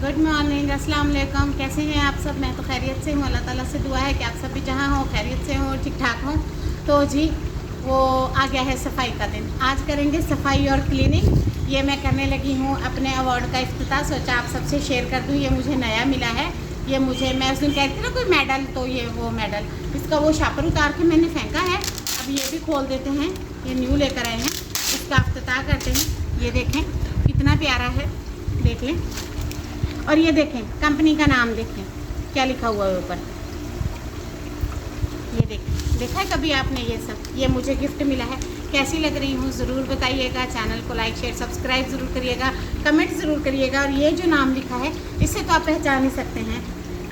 Good morning, अस्सलाम वालेकुम। कैसे हैं आप सब? मैं तो खैरियत से हूँ। अल्लाह ताला से दुआ है कि आप सब भी जहाँ हो खैरियत से हो, ठीक ठाक हो। तो जी वो आ गया है सफाई का दिन। आज करेंगे सफाई और क्लीनिंग। ये मैं करने लगी हूँ अपने अवार्ड का इफ्तिताह। सोचा आप सबसे शेयर कर दूँ। ये मुझे नया मिला है। ये मुझे, मैं उस दिन कहती थी ना कोई मेडल, तो ये वो मेडल, इसका वो शापर उतार के मैंने फेंका है। अब ये भी खोल देते हैं। ये न्यू लेकर आए हैं, इसका इफ्तिताह करते हैं। ये देखें कितना प्यारा है, देख लें। और ये देखें कंपनी का नाम, देखें क्या लिखा हुआ है ऊपर। ये देखें, देखा है कभी आपने ये सब? ये मुझे गिफ्ट मिला है। कैसी लग रही हूँ ज़रूर बताइएगा। चैनल को लाइक शेयर सब्सक्राइब ज़रूर करिएगा, कमेंट ज़रूर करिएगा। और ये जो नाम लिखा है इससे तो आप पहचान ही सकते हैं।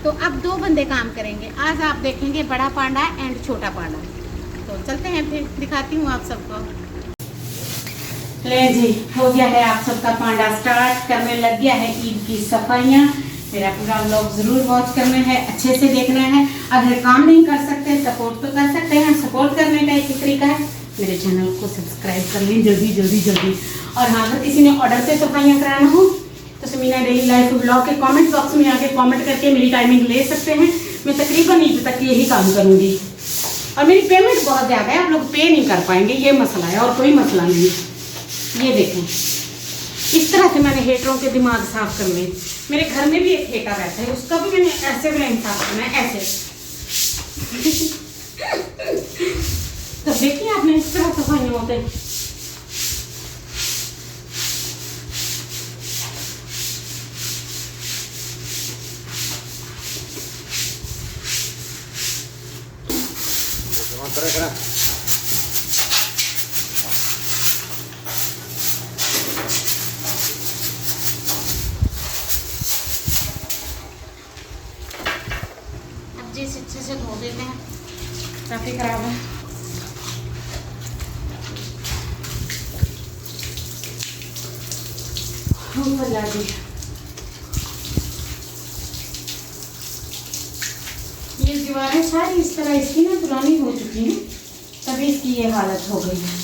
तो अब 2 बंदे काम करेंगे। आज आप देखेंगे बड़ा पांडा एंड छोटा पांडा। तो चलते हैं, फिर दिखाती हूँ आप सबको। ले जी, हो गया है आप सबका पांडा स्टार्ट करने लग गया है ईद की सफाइयाँ। मेरा पूरा व्लॉग ज़रूर वॉच करना है, अच्छे से देखना है। अगर काम नहीं कर सकते सपोर्ट तो कर सकते हैं। सपोर्ट करने का एक ही तरीका है, मेरे चैनल को सब्सक्राइब कर लें जल्दी जल्दी जल्दी। और हाँ, अगर किसी ने ऑर्डर से सफाइयाँ कराना हो तो समीना डेली लाइफ व्लॉग के कमेंट बॉक्स में आके कमेंट करके मेरी टाइमिंग ले सकते हैं। मैं तकरीबन ईद तक यही काम करूँगी। और मेरी पेमेंट बहुत ज़्यादा है, आप लोग पे नहीं कर पाएंगे, ये मसला है और कोई मसला नहीं। ये देखें, इस तरह से मैंने हेटरों के दिमाग साफ कर लिए। मेरे घर में भी एक हेटा रहता है, उसका भी मैंने ऐसे ब्रेन साफ करना है, ऐसे। तो देखिए आपने इस तरह सफाई होते हैं। जिस अच्छे से धो देते हैं, काफ़ी खराब है। ये दीवारें सारी इस तरह इसकी ना पुरानी हो चुकी हैं, तभी इसकी ये हालत हो गई है।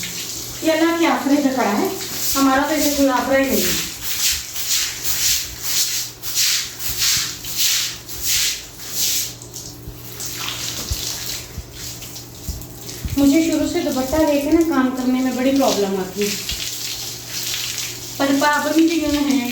ये अल्लाह के आखिरी पे खड़ा है, हमारा तो इसे कोई आखिरा ही नहीं है। मुझे शुरू से दुपट्टा लेके ना काम करने में बड़ी प्रॉब्लम आती है, पर पाबंदी भी क्यों है।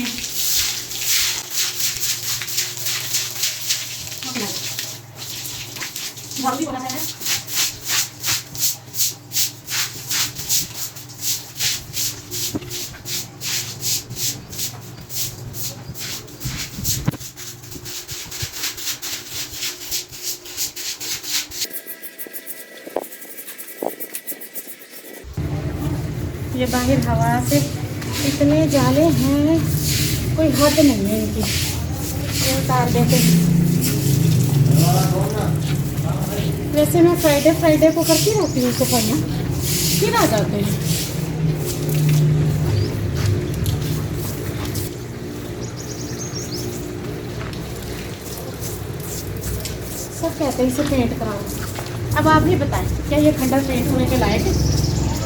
ये बाहर हवा से इतने जाले हैं, कोई हद नहीं है इनकी। ये उतार देते हैं। वैसे मैं फ्राइडे को करती रहती हूँ सफाइयाँ, फिर आ जाते हैं। सब कहते हैं इसे पेंट कराओ। अब आप ही बताएं, क्या ये खंडर पेंट होने के लायक है?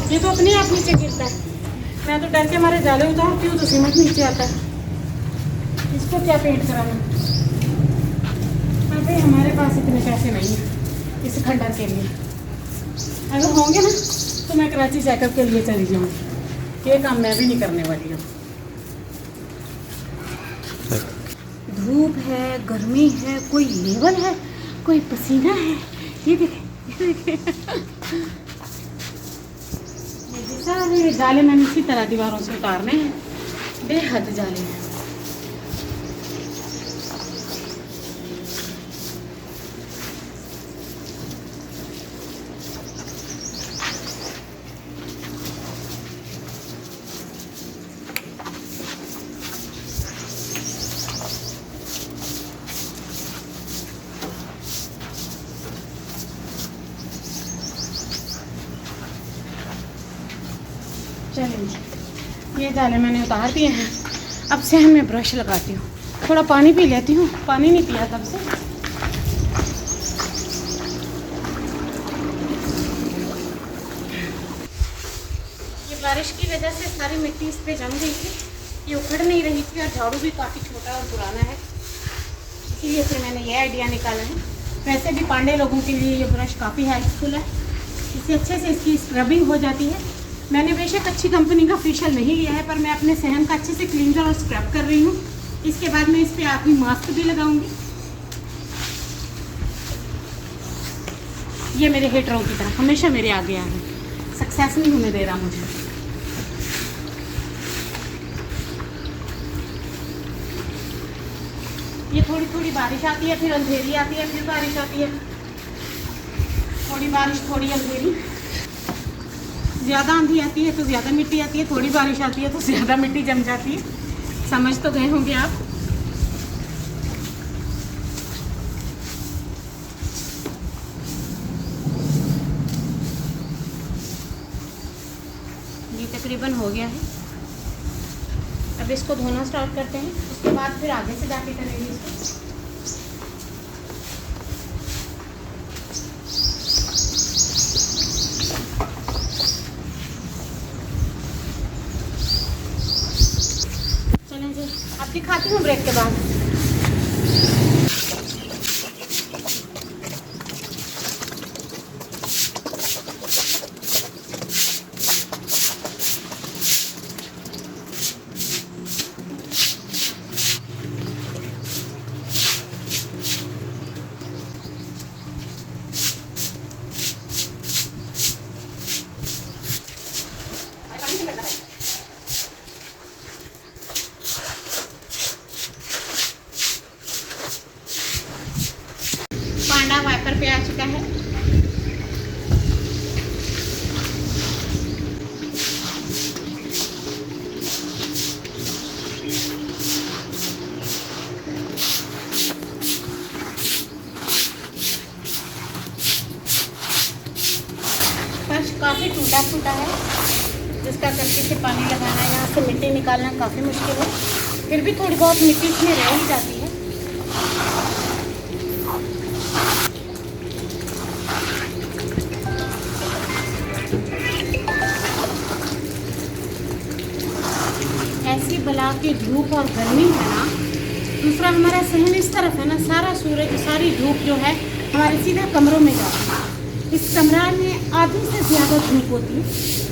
ये तो अपने आप नीचे गिरता है। मैं तो डर के हमारे जाले उतारती हूँ तो सीमेंट नीचे आता है। इसको क्या पेंट कराना? अरे हमारे पास इतने पैसे नहीं हैं इस खंडर के लिए। अगर होंगे ना तो मैं कराची चेकअप के लिए चली जाऊँगी। ये काम मैं भी नहीं करने वाली हूँ। धूप है, गर्मी है, कोई लेवल है, कोई पसीना है। ये देखें, ये देखें। सारे जाले मैंने इसी तरह दीवारों से उतारने हैं, बेहद जाले हैं। चलिए, ये जाले मैंने उतार दिए हैं। अब से मैं ब्रश लगाती हूँ, थोड़ा पानी पी लेती हूँ, पानी नहीं पिया तब से। ये बारिश की वजह से सारी मिट्टी इस पे जम गई थी, ये उखड़ नहीं रही थी और झाड़ू भी काफ़ी छोटा और पुराना है। इसीलिए फिर मैंने ये आइडिया निकाला है। वैसे भी पांडे लोगों के लिए ये ब्रश काफ़ी हेल्पफुल है, इससे अच्छे से इसकी स्क्रबिंग हो जाती है। मैंने बेशक अच्छी कंपनी का फेशियल नहीं लिया है, पर मैं अपने सहन का अच्छे से क्लींजर और स्क्रब कर रही हूँ। इसके बाद मैं इस पर आखिरी मास्क भी लगाऊंगी। ये मेरे हेटरों की तरफ हमेशा मेरे आगे है, सक्सेस नहीं होने दे रहा मुझे। ये थोड़ी थोड़ी बारिश आती है, फिर अंधेरी आती है, फिर बारिश आती है, थोड़ी बारिश थोड़ी अंधेरी। ज़्यादा आंधी आती है तो ज़्यादा मिट्टी आती है, थोड़ी बारिश आती है तो ज़्यादा मिट्टी जम जाती है। समझ तो गए होंगे आप। ये तकरीबन हो गया है। अब इसको धोना स्टार्ट करते हैं, उसके बाद फिर आगे से जाके करेंगे इसको। चलें जी, अब दिखाती हूँ ब्रेक के बाद। पांडा वाइपर पे आ चुका है। फर्श काफ़ी टूटा फूटा है, जिसका कच्ची से पानी लगाना, यहाँ से मिट्टी निकालना काफ़ी मुश्किल है। फिर भी थोड़ी बहुत मिट्टी इसमें रह ही जाती है। ऐसी बला की धूप और गर्मी है ना। दूसरा हमारा सहन इस तरफ है ना, सारा सूरज सारी धूप जो है हमारे सीधा कमरों में जाती है। इस कमरा में आधी से ज़्यादा धूप होती है,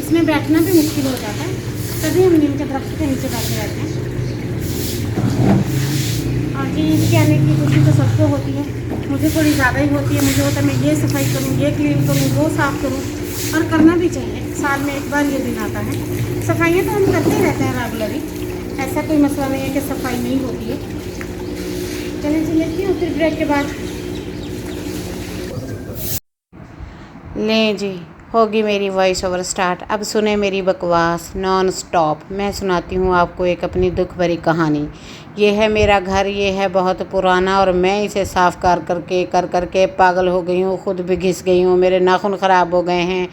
इसमें बैठना भी मुश्किल हो जाता है। तभी हम नीम के दरख्त के नीचे बैठे रहते हैं। और जी, इसके आने की खुशी तो सबको होती है, मुझे थोड़ी ज़्यादा ही होती है। मुझे होता है मैं ये सफाई करूँ, ये क्लीन करूँ, वो साफ़ करूँ, और करना भी चाहिए। साल में एक बार ये दिन आता है। सफाइयाँ तो हम करते ही रहते हैं रेगुलरली, ऐसा कोई मसला नहीं है कि सफाई नहीं होती है। चलिए जी, लेती हूँ फिर ब्रेक के बाद। लें जी, होगी मेरी वॉइस ओवर स्टार्ट। अब सुने मेरी बकवास नॉन स्टॉप। मैं सुनाती हूँ आपको एक अपनी दुख भरी कहानी। ये है मेरा घर, ये है बहुत पुराना, और मैं इसे साफ़ कर करके पागल हो गई हूँ, खुद भी घिस गई हूँ। मेरे नाखून ख़राब हो गए हैं,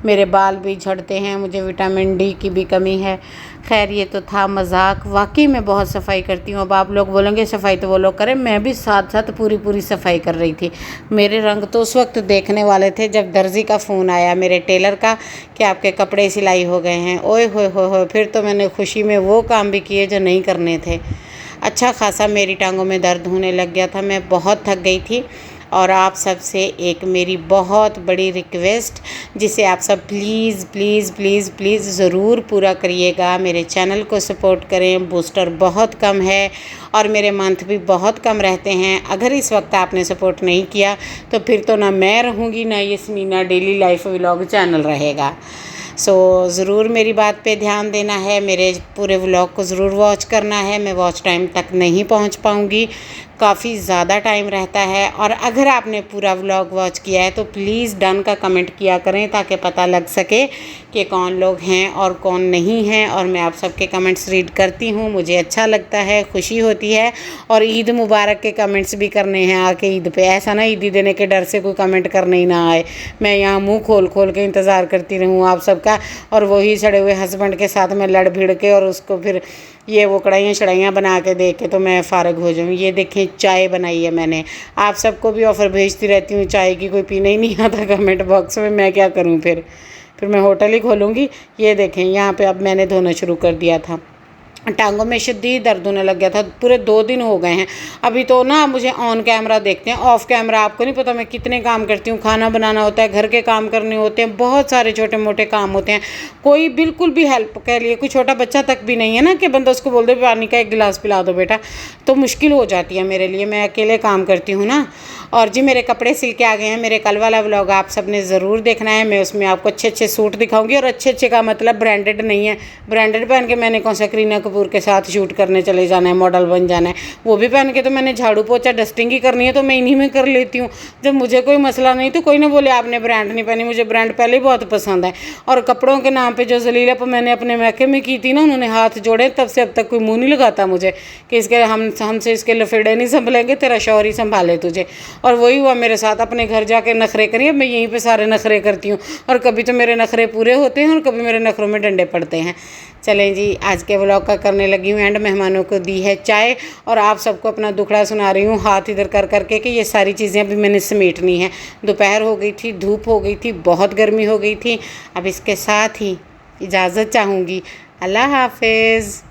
मेरे बाल भी झड़ते हैं, मुझे विटामिन डी की भी कमी है। खैर, ये तो था मजाक। वाकई मैं बहुत सफाई करती हूँ। अब आप लोग बोलेंगे सफाई तो वो लोग करें, मैं भी साथ साथ पूरी सफाई कर रही थी। मेरे रंग तो उस वक्त देखने वाले थे जब दर्जी का फ़ोन आया मेरे टेलर का कि आपके कपड़े सिलाई हो गए हैं। ओए हो, फिर तो मैंने खुशी में वो काम भी किए जो नहीं करने थे। अच्छा खासा मेरी टांगों में दर्द होने लग गया था, मैं बहुत थक गई थी। और आप सब से एक मेरी बहुत बड़ी रिक्वेस्ट, जिसे आप सब प्लीज़ प्लीज़ प्लीज़ प्लीज़ ज़रूर पूरा करिएगा। मेरे चैनल को सपोर्ट करें। बूस्टर बहुत कम है और मेरे मंथ भी बहुत कम रहते हैं। अगर इस वक्त आपने सपोर्ट नहीं किया तो फिर तो ना मैं रहूँगी, ना ये स्मीना डेली लाइफ व्लॉग चैनल रहेगा। सो ज़रूर मेरी बात पे ध्यान देना है, मेरे पूरे व्लॉग को ज़रूर वॉच करना है। मैं वॉच टाइम तक नहीं पहुंच पाऊंगी, काफ़ी ज़्यादा टाइम रहता है। और अगर आपने पूरा व्लॉग वॉच किया है तो प्लीज़ डन का कमेंट किया करें, ताकि पता लग सके कि कौन लोग हैं और कौन नहीं हैं। और मैं आप सबके कमेंट्स रीड करती हूँ, मुझे अच्छा लगता है, खुशी होती है। और ईद मुबारक के कमेंट्स भी करने हैं आके ईद पे। ऐसा ना ईदी देने के डर से कोई कमेंट करने ही ना आए, मैं यहाँ मुँह खोल खोल के इंतज़ार करती रहूँ आप सबका। और वही सड़े हुए हस्बैंड के साथ में लड़ भिड़ के और उसको फिर ये वो कढ़ाइयाँ शढ़ाइयाँ बना के दे के तो मैं फ़ारग हो जाऊँ। ये देखें, चाय बनाई है मैंने, आप सबको भी ऑफ़र भेजती रहती हूँ चाय की, कोई पीने ही नहीं आता कमेंट बॉक्स में। मैं क्या करूँ, फिर मैं होटल ही खोलूँगी। ये देखें, यहाँ पे अब मैंने धोना शुरू कर दिया था। टांगों में शदीद दर्द होने लग गया था। पूरे 2 दिन हो गए हैं। अभी तो ना मुझे ऑन कैमरा देखते हैं, ऑफ कैमरा आपको नहीं पता मैं कितने काम करती हूँ। खाना बनाना होता है, घर के काम करने होते हैं, बहुत सारे छोटे मोटे काम होते हैं। कोई बिल्कुल भी हेल्प के लिए कोई छोटा बच्चा तक भी नहीं है ना कि बंदा उसको बोल दे पानी का 1 गिलास पिला दो बेटा, तो मुश्किल हो जाती है मेरे लिए। मैं अकेले काम करती हूँ ना। और जी मेरे कपड़े सिल के आ गए हैं। मेरे कल वाला व्लॉग आप सब ने ज़रूर देखना है। मैं उसमें आपको अच्छे अच्छे सूट दिखाऊंगी, और अच्छे अच्छे का मतलब ब्रांडेड नहीं है। ब्रांडेड पहन के मैंने कौन सा करीना कपूर के साथ शूट करने चले जाना है, मॉडल बन जाना है। वो भी पहन के तो मैंने झाड़ू पोछा डस्टिंग ही करनी है, तो मैं इन्हीं में कर लेती हूँ। जब मुझे कोई मसला नहीं तो कोई ना बोले आपने ब्रांड नहीं पहनी। मुझे ब्रांड पहले ही बहुत पसंद है। और कपड़ों के नाम पर जो जलीला मैंने अपने मैके में की थी ना, उन्होंने हाथ जोड़े, तब से अब तक कोई मुँह नहीं लगाता मुझे कि इसके हमसे इसके लफेड़े नहीं संभलेंगे, तेरा शौहर ही संभाले तुझे। और वही हुआ मेरे साथ। अपने घर जाके नखरे करिए, मैं यहीं पे सारे नखरे करती हूँ। और कभी तो मेरे नखरे पूरे होते हैं और कभी मेरे नखरों में डंडे पड़ते हैं। चलें जी, आज के व्लॉग का करने लगी हूँ एंड। मेहमानों को दी है चाय, और आप सबको अपना दुखड़ा सुना रही हूँ हाथ इधर कर करके कि ये सारी चीज़ें अभी मैंने समेटनी है। दोपहर हो गई थी, धूप हो गई थी, बहुत गर्मी हो गई थी। अब इसके साथ ही इजाज़त चाहूँगी। अल्लाह हाफिज़।